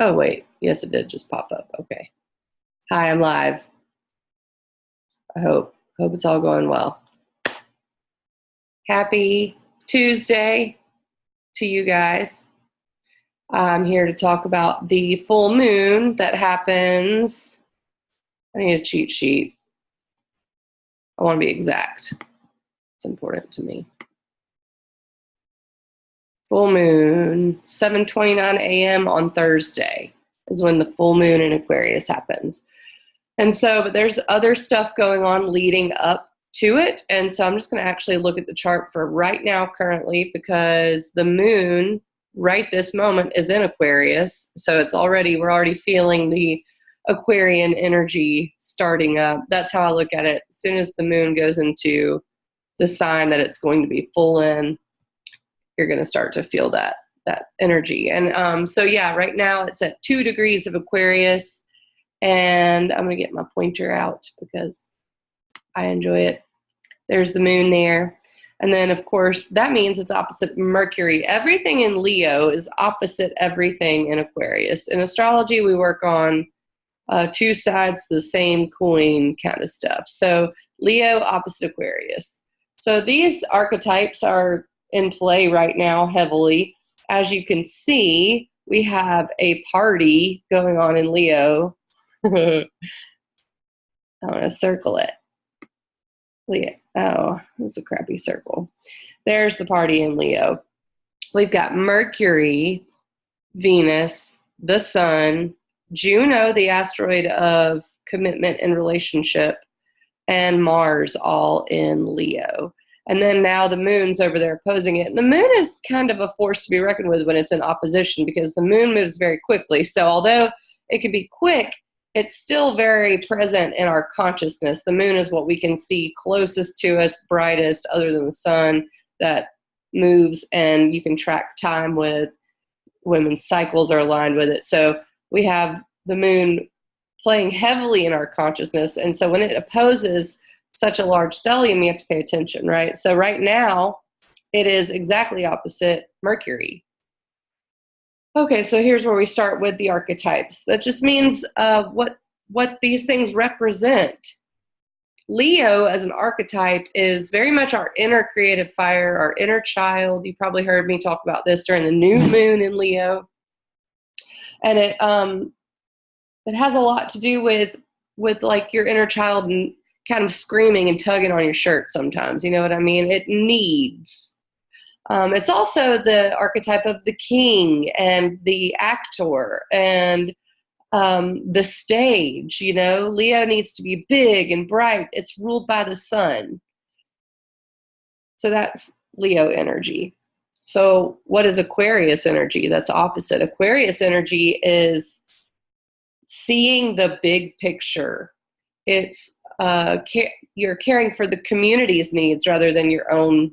Oh, wait. Yes, it did just pop up. Okay. Hi, I'm live. I hope it's all going well. Happy Tuesday to you guys. I'm here to talk about the full moon that happens. I need a cheat sheet. I want to be exact. It's important to me. Full moon, 7:29 a.m. on Thursday is when the full moon in Aquarius happens. And so, but there's other stuff going on leading up to it. And so I'm just going to actually look at the chart for right now currently, because the moon right this moment is in Aquarius. So we're already feeling the Aquarian energy starting up. That's how I look at it. As soon as the moon goes into the sign that it's going to be full in, you're going to start to feel that energy. And so yeah, right now it's at 2 degrees of Aquarius. And I'm going to get my pointer out because I enjoy it. There's the moon there. And then, of course, that means it's opposite Mercury. Everything in Leo is opposite everything in Aquarius. In astrology, we work on two sides of the same coin kind of stuff. So Leo opposite Aquarius. So these archetypes are in play right now heavily. As you can see, we have a party going on in Leo. I'm going to circle it. Leo. Oh, it's a crappy circle. There's the party in Leo. We've got Mercury, Venus, the Sun, Juno, the asteroid of commitment and relationship, and Mars all in Leo. And then now the moon's over there opposing it. And the moon is kind of a force to be reckoned with when it's in opposition, because the moon moves very quickly. So although it can be quick, it's still very present in our consciousness. The moon is what we can see closest to us, brightest, other than the sun, that moves, and you can track time with when cycles are aligned with it. So we have the moon playing heavily in our consciousness. And so when it opposes such a large stellium, you have to pay attention, right? So right now, it is exactly opposite Mercury. Okay, so here's where we start with the archetypes. That just means what these things represent. Leo as an archetype is very much our inner creative fire, our inner child. You probably heard me talk about this during the new moon in Leo. And it has a lot to do with like your inner child and kind of screaming and tugging on your shirt sometimes. You know what I mean? It needs. It's also the archetype of the king and the actor and the stage. You know, Leo needs to be big and bright. It's ruled by the sun. So that's Leo energy. So what is Aquarius energy? That's opposite. Aquarius energy is seeing the big picture. It's you're caring for the community's needs rather than your own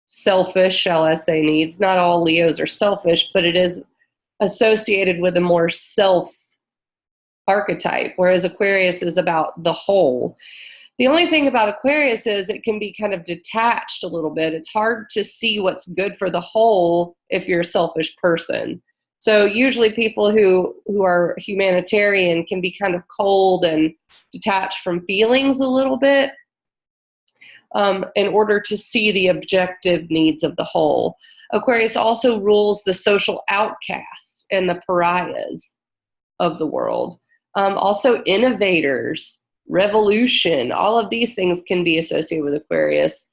selfish, shall I say, needs. Not all Leos are selfish, but it is associated with a more self archetype, whereas Aquarius is about the whole. The only thing about Aquarius is it can be kind of detached a little bit. It's hard to see what's good for the whole if you're a selfish person. So usually people who are humanitarian can be kind of cold and detached from feelings a little bit, in order to see the objective needs of the whole. Aquarius also rules the social outcasts and the pariahs of the world. Also innovators, revolution, all of these things can be associated with Aquarius.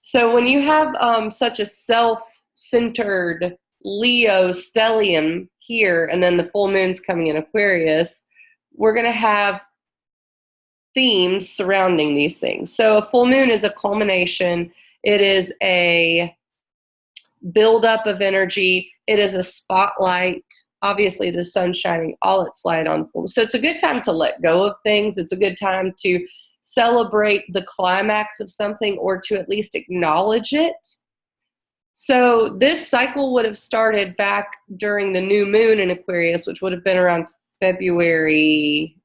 So when you have such a self-centered Leo stellium here, and then the full moon's coming in Aquarius, we're going to have themes surrounding these things. So a full moon is a culmination. It is a buildup of energy. It is a spotlight. Obviously, the sun's shining all its light on full. So it's a good time to let go of things. It's a good time to celebrate the climax of something, or to at least acknowledge it. So this cycle would have started back during the new moon in Aquarius, which would have been around February-ish,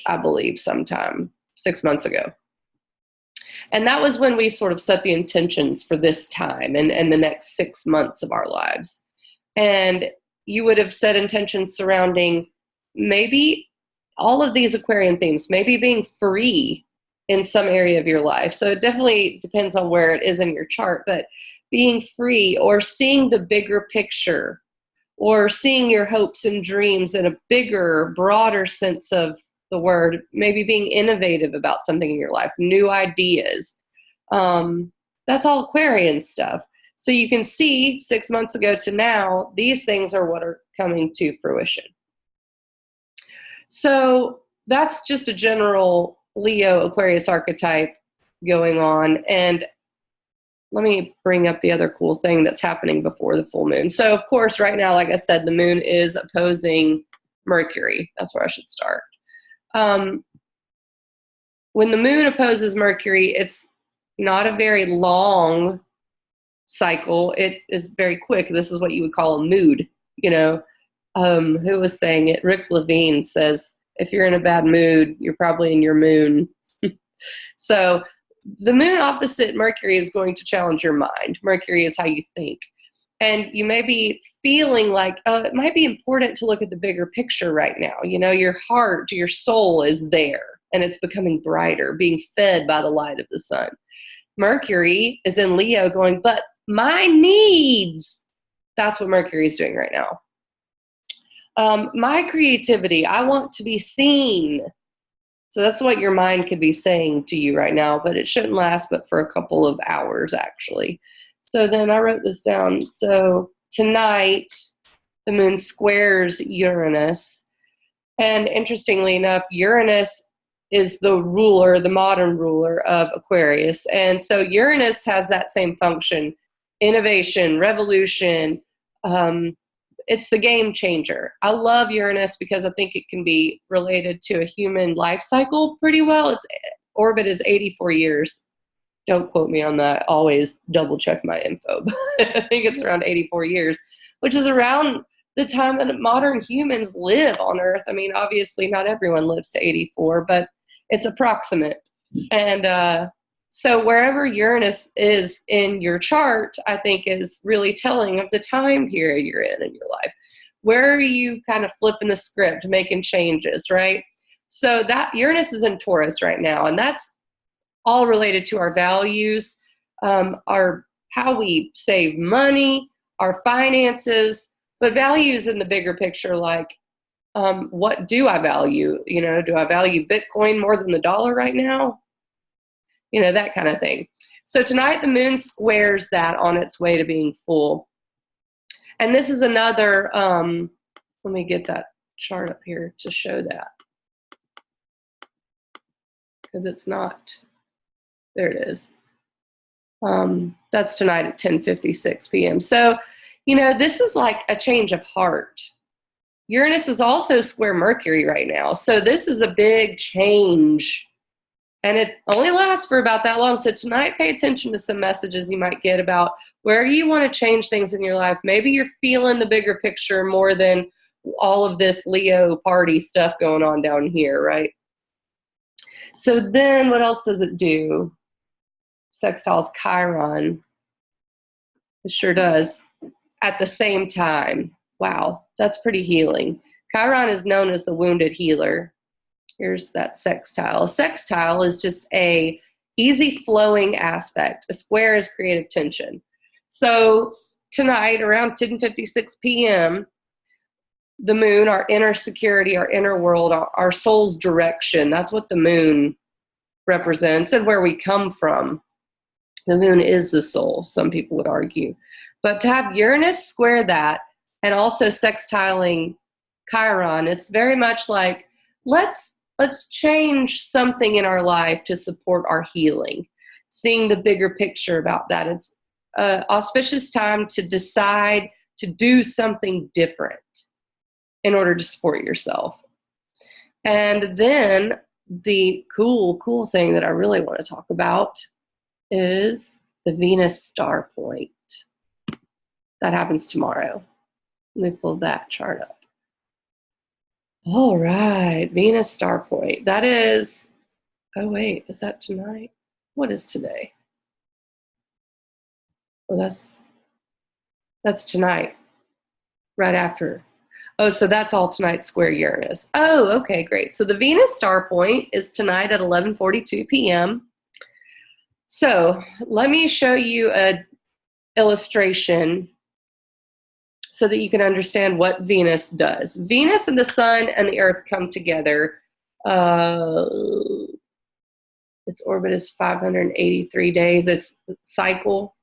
I believe, sometime 6 months ago. And that was when we sort of set the intentions for this time and the next 6 months of our lives. And you would have set intentions surrounding maybe all of these Aquarian themes, maybe being free in some area of your life. So it definitely depends on where it is in your chart, but being free or seeing the bigger picture or seeing your hopes and dreams in a bigger, broader sense of the word, maybe being innovative about something in your life, new ideas. That's all Aquarian stuff. So you can see 6 months ago to now, these things are what are coming to fruition. So that's just a general Leo Aquarius archetype going on. And let me bring up the other cool thing that's happening before the full moon. So of course, right now, like I said, the moon is opposing Mercury. That's where I should start. When the moon opposes Mercury, it's not a very long cycle. It is very quick. This is what you would call a mood. You know, who was saying it? Rick Levine says, if you're in a bad mood, you're probably in your moon. So the moon opposite Mercury is going to challenge your mind. Mercury is how you think. And you may be feeling like it might be important to look at the bigger picture right now. You know, your heart, your soul is there, and it's becoming brighter, being fed by the light of the sun. Mercury is in Leo going, but my needs. That's what Mercury is doing right now. My creativity, I want to be seen. So that's what your mind could be saying to you right now, but it shouldn't last but for a couple of hours, actually. So then I wrote this down. So tonight, the moon squares Uranus. And interestingly enough, Uranus is the ruler, the modern ruler of Aquarius. And so Uranus has that same function, innovation, revolution. It's the game changer. I love Uranus because I think it can be related to a human life cycle pretty well. Its orbit is 84 years. Don't quote me on that. Always double check my info. But I think it's around 84 years, which is around the time that modern humans live on Earth. I mean, obviously not everyone lives to 84, but it's approximate. And so wherever Uranus is in your chart, I think is really telling of the time period you're in your life. Where are you kind of flipping the script, making changes, right? So that Uranus is in Taurus right now, and that's all related to our values, our how we save money, our finances, but values in the bigger picture, like what do I value? You know, do I value Bitcoin more than the dollar right now? You know, that kind of thing. So tonight the moon squares that on its way to being full. And this is another, let me get that chart up here to show that. Because it's not, there it is. That's tonight at 10:56 p.m. So, you know, this is like a change of heart. Uranus is also square Mercury right now. So this is a big change. And it only lasts for about that long. So tonight, pay attention to some messages you might get about where you want to change things in your life. Maybe you're feeling the bigger picture more than all of this Leo party stuff going on down here, right? So then what else does it do? Sextiles Chiron. It sure does. At the same time. Wow, that's pretty healing. Chiron is known as the wounded healer. Here's that sextile. A sextile is just a easy flowing aspect. A square is creative tension. So tonight around 10:56 p.m., the moon, our inner security, our inner world, our soul's direction, that's what the moon represents and where we come from. The moon is the soul, some people would argue. But to have Uranus square that and also sextiling Chiron, it's very much like, let's change something in our life to support our healing. Seeing the bigger picture about that. It's an auspicious time to decide to do something different in order to support yourself. And then the cool thing that I really want to talk about is the Venus star point. That happens tomorrow. Let me pull that chart up. All right, Venus star point. That is, oh wait, is that tonight? What is today? Oh, that's tonight. right after. Oh, so that's all tonight, square Uranus. Oh, okay, great. So the Venus star point is tonight at 11:42 p.m. So let me show you an illustration so that you can understand what Venus does. Venus and the sun and the earth come together. Its orbit is 583 days, its cycle.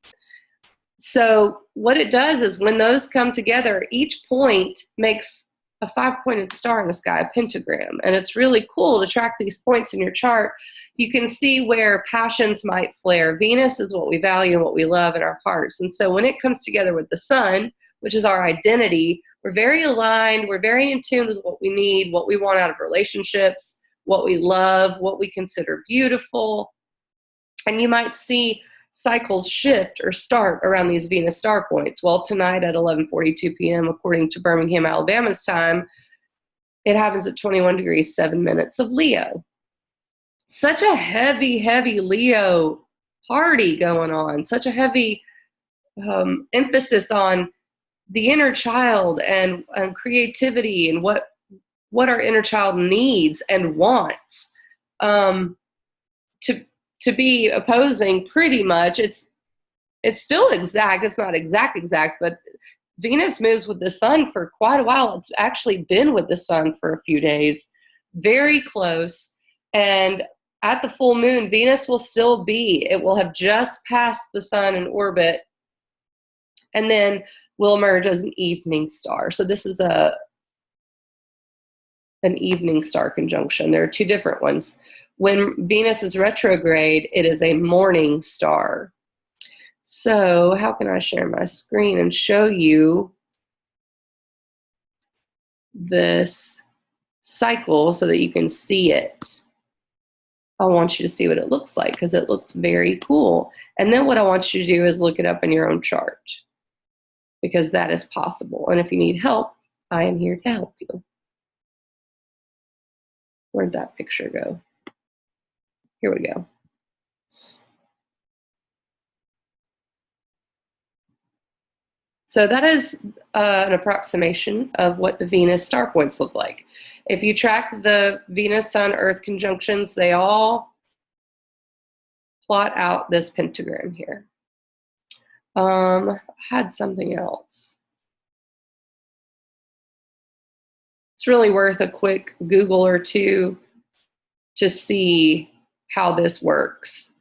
So what it does is when those come together, each point makes a 5-pointed star in the sky, a pentagram. And it's really cool to track these points in your chart. You can see where passions might flare. Venus is what we value and what we love in our hearts. And so when it comes together with the sun, which is our identity, we're very aligned, we're very in tune with what we need, what we want out of relationships, what we love, what we consider beautiful. And you might see cycles shift or start around these Venus star points. Well, tonight at 11:42 p.m., according to Birmingham, Alabama's time, it happens at 21 degrees, 7 minutes of Leo. Such a heavy, heavy Leo party going on, such a heavy emphasis on the inner child and creativity and what our inner child needs and wants. To be opposing pretty much, it's still exact. It's not exact, but Venus moves with the sun for quite a while. It's actually been with the sun for a few days, very close. And at the full moon, Venus will still be, it will have just passed the sun in orbit and then will emerge as an evening star. So this is an evening star conjunction. There are two different ones. When Venus is retrograde, it is a morning star. So how can I share my screen and show you this cycle so that you can see it? I want you to see what it looks like because it looks very cool. And then what I want you to do is look it up in your own chart because that is possible. And if you need help, I am here to help you. Where'd that picture go? Here we go. So that is an approximation of what the Venus star points look like. If you track the Venus-Sun-Earth conjunctions, they all plot out this pentagram here. I had something else. It's really worth a quick Google or two to see how this works.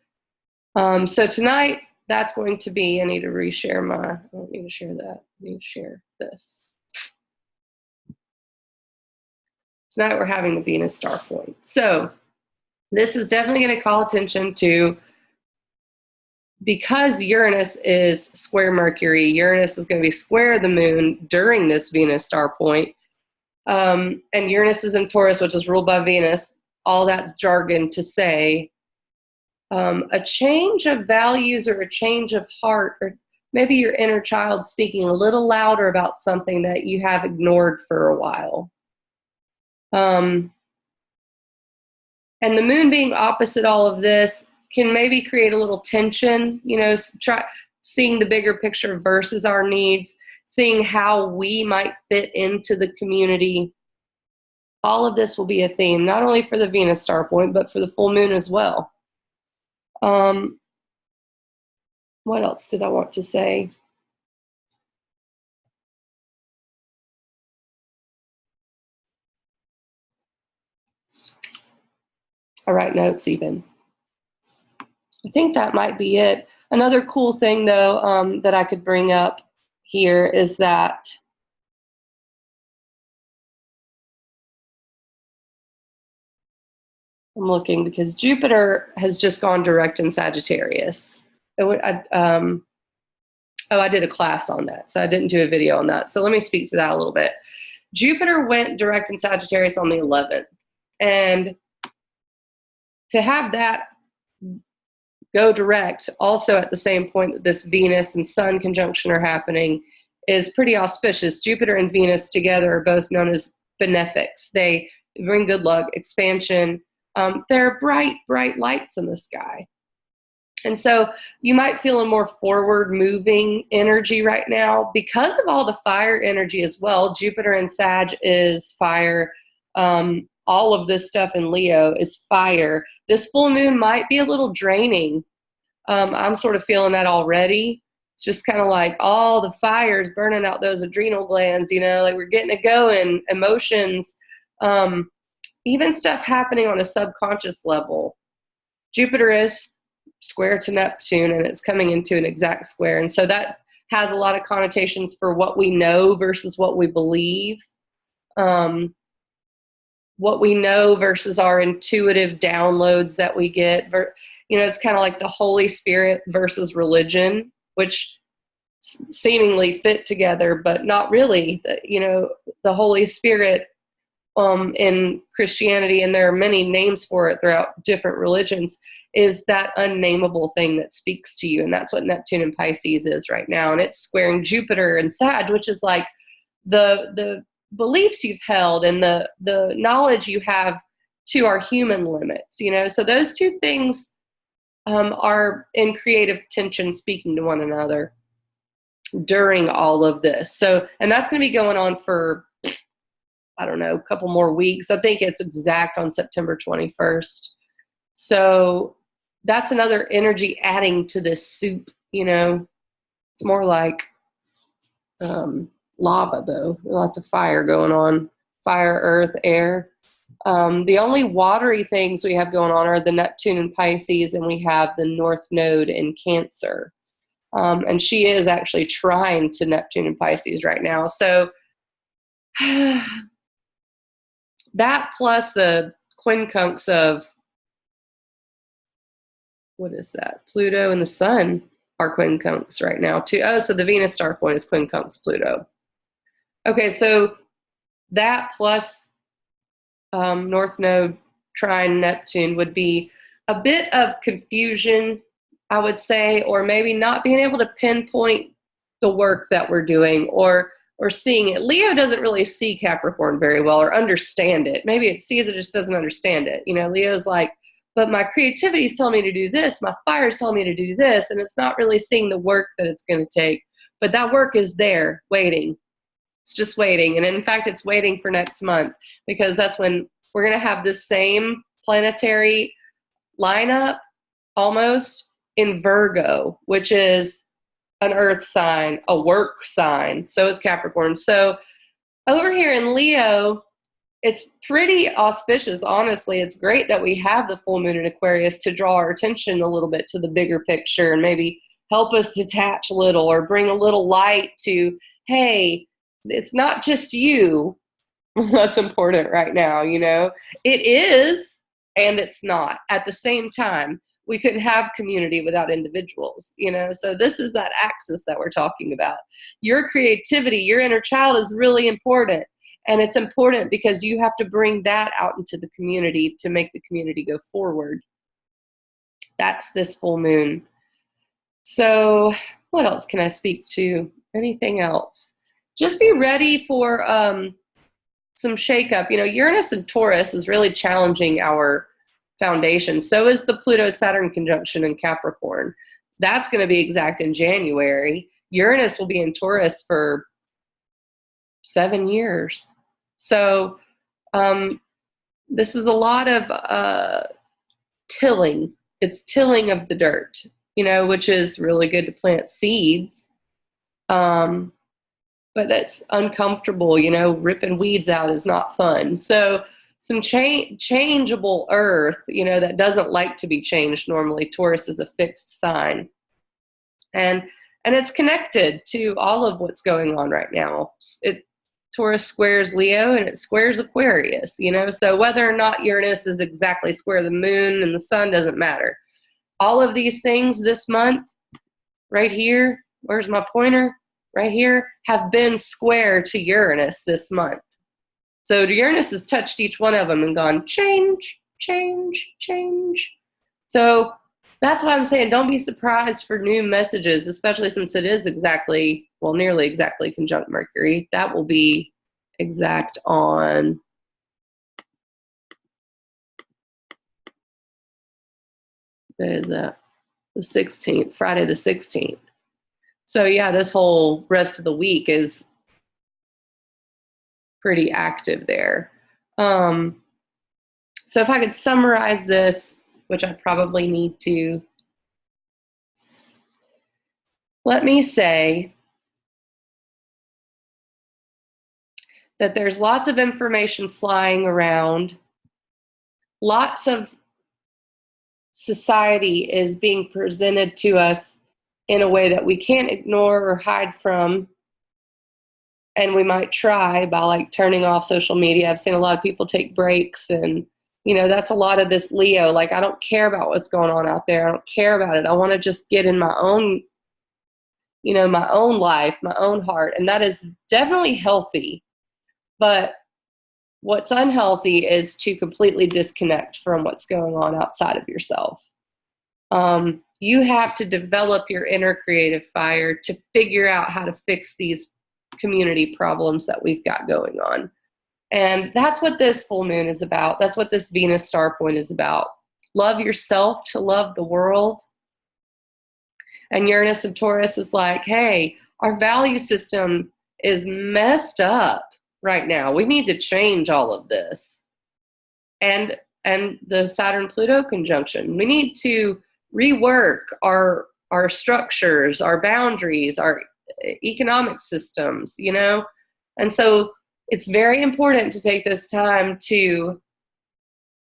So tonight, that's going to be, I need to reshare my, I don't need to share that, I need to share this. Tonight we're having the Venus star point. So this is definitely going to call attention to, because Uranus is square Mercury, Uranus is going to be square the moon during this Venus star point. And Uranus is in Taurus, which is ruled by Venus. All that's jargon to say a change of values or a change of heart, or maybe your inner child speaking a little louder about something that you have ignored for a while. And the moon being opposite all of this can maybe create a little tension, you know, try seeing the bigger picture versus our needs, seeing how we might fit into the community. All of this will be a theme, not only for the Venus star point, but for the full moon as well. What else did I want to say? I write notes even. I think that might be it. Another cool thing though that I could bring up here is that I'm looking because Jupiter has just gone direct in Sagittarius. I did a class on that, so I didn't do a video on that. So let me speak to that a little bit. Jupiter went direct in Sagittarius on the 11th. And to have that go direct also at the same point that this Venus and Sun conjunction are happening is pretty auspicious. Jupiter and Venus together are both known as benefics. They bring good luck, expansion. They're bright, bright lights in the sky. And so you might feel a more forward moving energy right now because of all the fire energy as well. Jupiter in Sag is fire. All of this stuff in Leo is fire. This full moon might be a little draining. I'm sort of feeling that already. It's just kind of like all the fires burning out those adrenal glands, you know, like we're getting it going, emotions, even stuff happening on a subconscious level. Jupiter is square to Neptune, and it's coming into an exact square. And so that has a lot of connotations for what we know versus what we believe. What we know versus our intuitive downloads that we get. You know, it's kind of like the Holy Spirit versus religion, which seemingly fit together, but not really. You know, the Holy Spirit in Christianity, and there are many names for it throughout different religions, is that unnameable thing that speaks to you. And that's what Neptune and Pisces is right now. And it's squaring Jupiter and Sag, which is like the beliefs you've held and the knowledge you have to our human limits, you know. So those two things are in creative tension, speaking to one another during all of this. So, and that's going to be going on for, I don't know, a couple more weeks. I think it's exact on September 21st. So that's another energy adding to this soup, you know. It's more like lava, though. Lots of fire going on. Fire, earth, air. The only watery things we have going on are the Neptune and Pisces, and we have the North Node in Cancer. And she is actually trine to Neptune and Pisces right now. So that plus the quincunx of, what is that? Pluto and the Sun are quincunx right now too. Oh, so the Venus star point is quincunx Pluto. Okay, so that plus North Node trine Neptune would be a bit of confusion, I would say, or maybe not being able to pinpoint the work that we're doing or seeing it. Leo doesn't really see Capricorn very well or understand it. Maybe it sees it, just doesn't understand it. You know, Leo's like, but my creativity is telling me to do this, my fire is telling me to do this, and it's not really seeing the work that it's going to take. But that work is there, waiting. It's just waiting. And in fact, it's waiting for next month, because that's when we're going to have this same planetary lineup almost in Virgo, which is an earth sign, a work sign. So is Capricorn. So over here in Leo, it's pretty auspicious, honestly. It's great that we have the full moon in Aquarius to draw our attention a little bit to the bigger picture and maybe help us detach a little or bring a little light to, hey, it's not just you that's important right now, you know. It is, and it's not at the same time. We couldn't have community without individuals, you know. So this is that axis that we're talking about. Your creativity, your inner child is really important. And it's important because you have to bring that out into the community to make the community go forward. That's this full moon. So what else can I speak to? Anything else? Just be ready for some shakeup. You know, Uranus and Taurus is really challenging our foundation. So is the Pluto-Saturn conjunction in Capricorn. That's going to be exact in January. Uranus will be in Taurus for 7 years. So this is a lot of tilling. It's tilling of the dirt, you know, which is really good to plant seeds. But that's uncomfortable, you know, ripping weeds out is not fun. So some changeable earth, you know, that doesn't like to be changed normally. Taurus is a fixed sign. And it's connected to all of what's going on right now. Taurus squares Leo and it squares Aquarius, you know, so whether or not Uranus is exactly square the moon and the sun doesn't matter. All of these things this month, right here, where's my pointer? Right here, have been square to Uranus this month. So Uranus has touched each one of them and gone, change, change, change. So that's why I'm saying don't be surprised for new messages, especially since it is exactly, well, nearly exactly conjunct Mercury. That will be exact on The 16th, Friday the 16th. So yeah, this whole rest of the week is pretty active there. So if I could summarize this, which I probably need to, let me say that there's lots of information flying around. Lots of society is being presented to us in a way that we can't ignore or hide from. And we might try by like turning off social media. I've seen a lot of people take breaks, and that's a lot of this Leo. Like, I don't care about what's going on out there. I don't care about it. I want to just get in my own, my own life, my own heart. And that is definitely healthy. But what's unhealthy is to completely disconnect from what's going on outside of yourself. You have to develop your inner creative fire to figure out how to fix these community problems that we've got going on. And that's what this full moon is about. That's what this Venus star point is about. Love yourself to love the world. And Uranus and Taurus is like, hey, our value system is messed up right now. We need to change all of this. And the Saturn-Pluto conjunction, we need to rework our structures, our boundaries, our economic systems, And so it's very important to take this time to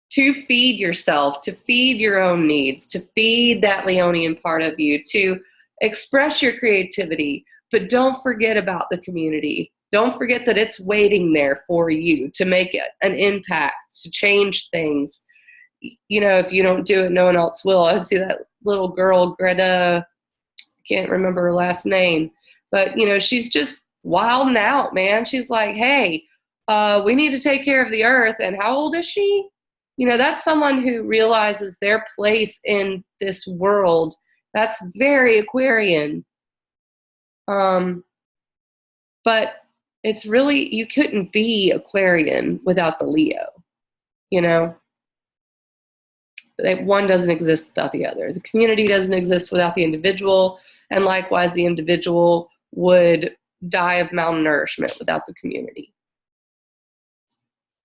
feed yourself, to feed your own needs, to feed that Leonian part of you, to express your creativity, but don't forget about the community. Don't forget that it's waiting there for you to make an impact, to change things. If you don't do it, no one else will. I see that little girl, Greta, can't remember her last name, but, she's just wilding out, man. She's like, hey, we need to take care of the earth. And how old is she? That's someone who realizes their place in this world. That's very Aquarian. But it's really, you couldn't be Aquarian without the Leo, One doesn't exist without the other. The community doesn't exist without the individual, and likewise, the individual would die of malnourishment without the community.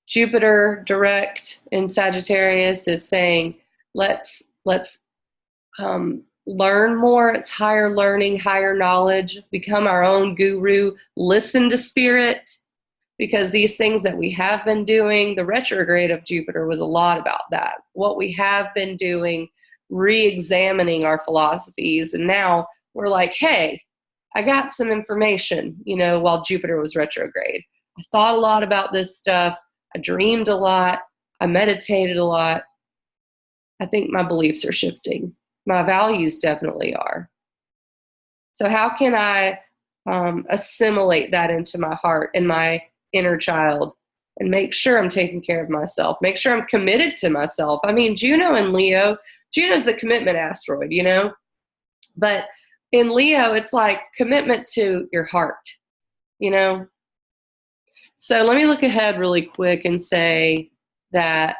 Jupiter direct in Sagittarius is saying, let's learn more. It's higher learning, higher knowledge, become our own guru, listen to spirit, because these things that we have been doing, the retrograde of Jupiter was a lot about that. What we have been doing, re-examining our philosophies, and now we're like, hey, I got some information, while Jupiter was retrograde. I thought a lot about this stuff. I dreamed a lot. I meditated a lot. I think my beliefs are shifting. My values definitely are. So how can I assimilate that into my heart and my inner child and make sure I'm taking care of myself, make sure I'm committed to myself? I mean, Juno and Leo, Juno's the commitment asteroid, but in Leo, it's like commitment to your heart, So let me look ahead really quick and say that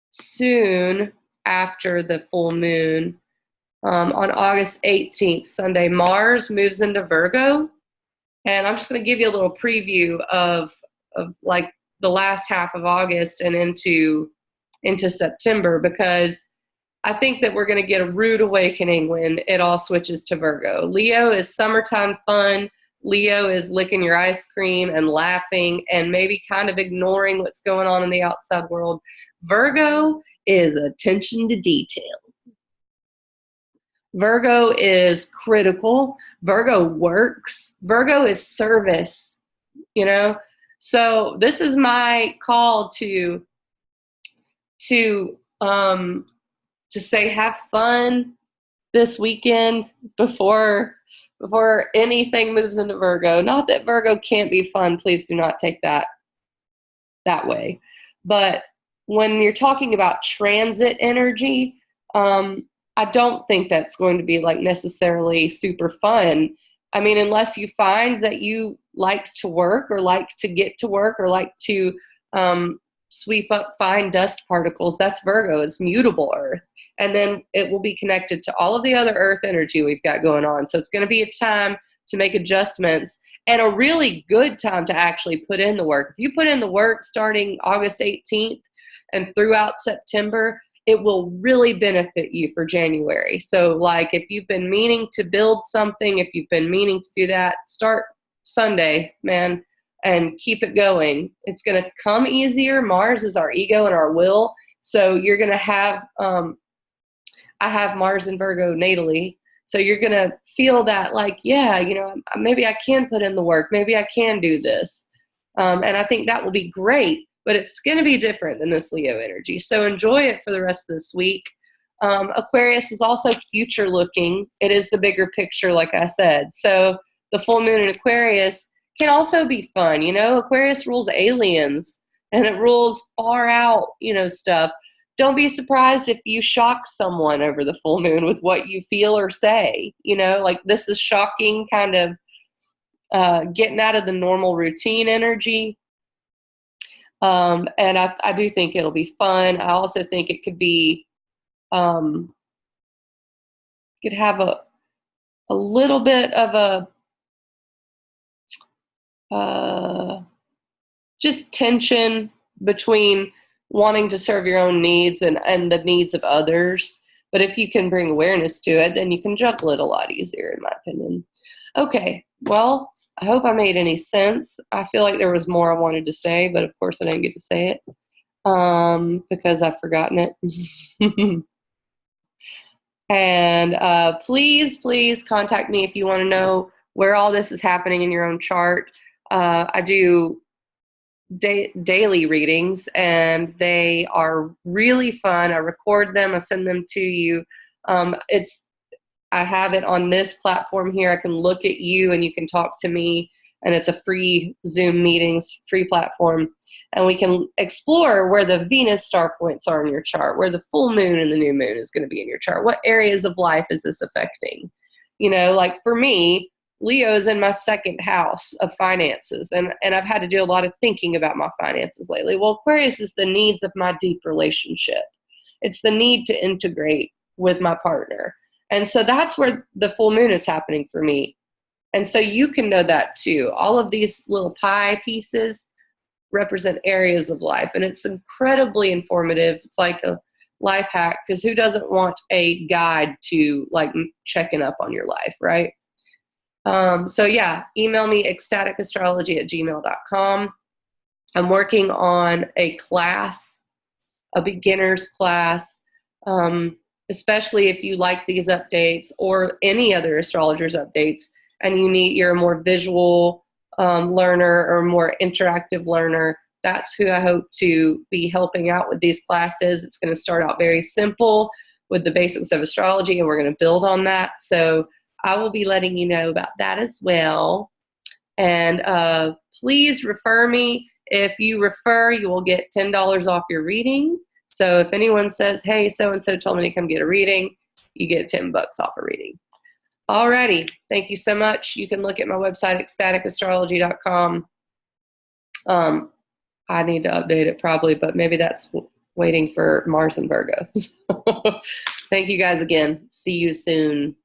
soon after the full moon, on August 18th, Sunday, Mars moves into Virgo. And I'm just going to give you a little preview of like the last half of August and into September, because I think that we're going to get a rude awakening when it all switches to Virgo. Leo is summertime fun. Leo is licking your ice cream and laughing and maybe kind of ignoring what's going on in the outside world. Virgo is attention to detail. Virgo is critical. Virgo works. Virgo is service, So this is my call to say have fun this weekend before anything moves into Virgo. Not that Virgo can't be fun. Please do not take that way. But when you're talking about transit energy, I don't think that's going to be like necessarily super fun. I mean, unless you find that you like to work or like to get to work or like to sweep up fine dust particles. That's Virgo. It's mutable Earth. And then it will be connected to all of the other Earth energy we've got going on. So it's going to be a time to make adjustments, and a really good time to actually put in the work. If you put in the work starting August 18th and throughout September, it will really benefit you for January. So like if you've been meaning to build something, if you've been meaning to do that, start Sunday, man, and keep it going. It's going to come easier. Mars is our ego and our will. So you're going to have, I have Mars in Virgo natally. So you're going to feel that like, yeah, you know, maybe I can put in the work. Maybe I can do this. And I think that will be great, but it's going to be different than this Leo energy. So enjoy it for the rest of this week. Aquarius is also future looking. It is the bigger picture, like I said. So the full moon in Aquarius can also be fun. You know, Aquarius rules aliens and it rules far out, you know, stuff. Don't be surprised if you shock someone over the full moon with what you feel or say. You know, like this is shocking, kind of getting out of the normal routine energy. And I do think it'll be fun. I also think it could be, could have a little bit of a just tension between wanting to serve your own needs and the needs of others. But if you can bring awareness to it, then you can juggle it a lot easier, in my opinion. Okay, well, I hope I made any sense. I feel like there was more I wanted to say, but of course I didn't get to say it because I've forgotten it. And please contact me if you want to know where all this is happening in your own chart. I do daily readings, and they are really fun. I record them, I send them to you. I have it on this platform here. I can look at you and you can talk to me, and it's a free Zoom meetings, free platform. And we can explore where the Venus star points are in your chart, where the full moon and the new moon is going to be in your chart. What areas of life is this affecting? You know, like for me, Leo is in my second house of finances, and I've had to do a lot of thinking about my finances lately. Well, Aquarius is the needs of my deep relationship. It's the need to integrate with my partner. And so that's where the full moon is happening for me. And so you can know that too. All of these little pie pieces represent areas of life, and it's incredibly informative. It's like a life hack, because who doesn't want a guide to like checking up on your life, right? So yeah, email me ecstaticastrology@gmail.com. I'm working on a class, a beginner's class, especially if you like these updates or any other astrologer's updates, and you're a more visual learner or more interactive learner. That's who I hope to be helping out with these classes. It's going to start out very simple with the basics of astrology, and we're going to build on that. So I will be letting you know about that as well. And please refer me. If you refer, you will get $10 off your reading. So if anyone says, hey, so-and-so told me to come get a reading, you get $10 off a reading. Alrighty, thank you so much. You can look at my website, ecstaticastrology.com. I need to update it probably, but maybe that's waiting for Mars and Virgo. Thank you guys again. See you soon.